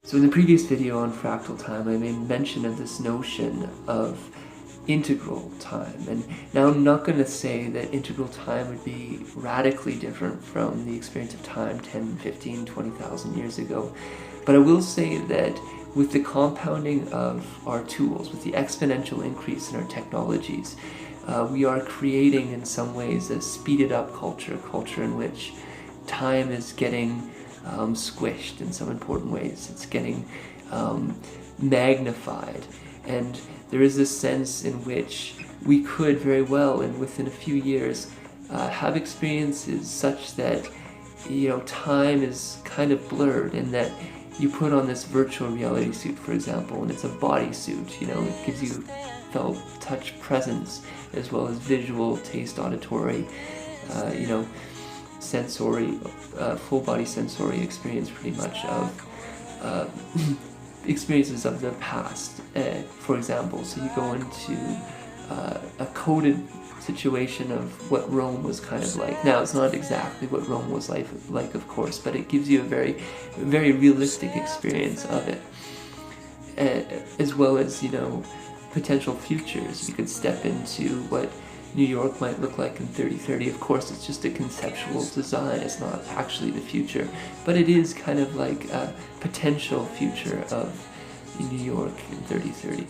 So in the previous video on fractal time, I made mention of this notion of integral time. And now I'm not going to say that integral time would be radically different from the experience of time 10, 15, 20,000 years ago. But I will say that with the compounding of our tools, with the exponential increase in our technologies, we are creating in some ways a speeded up culture in which time is getting squished in some important ways. It's getting magnified, and there is this sense in which we could very well, and within a few years, have experiences such that time is kind of blurred, and that you put on this virtual reality suit, for example, and it's a body suit. It gives you felt, touch, presence, as well as visual, taste, auditory, sensory, full body sensory experience, pretty much, of experiences of the past, for example. So you go into a coded situation of what Rome was kind of like. Now, it's not exactly what Rome was like, of course, but it gives you a very, very realistic experience of it, as well as, potential futures. You could step into what New York might look like in 3030. Of course, it's just a conceptual design. It's not actually the future, but it is kind of like a potential future of New York in 3030.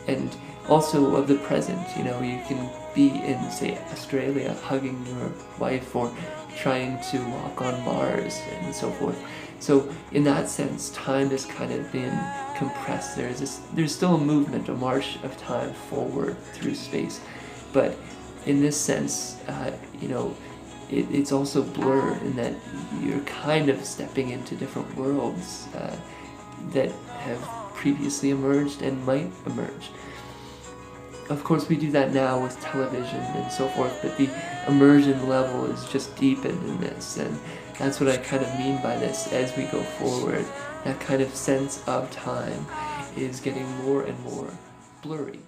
And also of the present. You can be in, say, Australia, hugging your wife, or trying to walk on Mars, and so forth. So in that sense, time has kind of been compressed. There's still a movement, a march of time forward through space, but in this sense, it's also blurred in that you're kind of stepping into different worlds that have previously emerged and might emerge. Of course, we do that now with television and so forth, but the immersion level is just deepened in this, and that's what I kind of mean by this. As we go forward, that kind of sense of time is getting more and more blurry.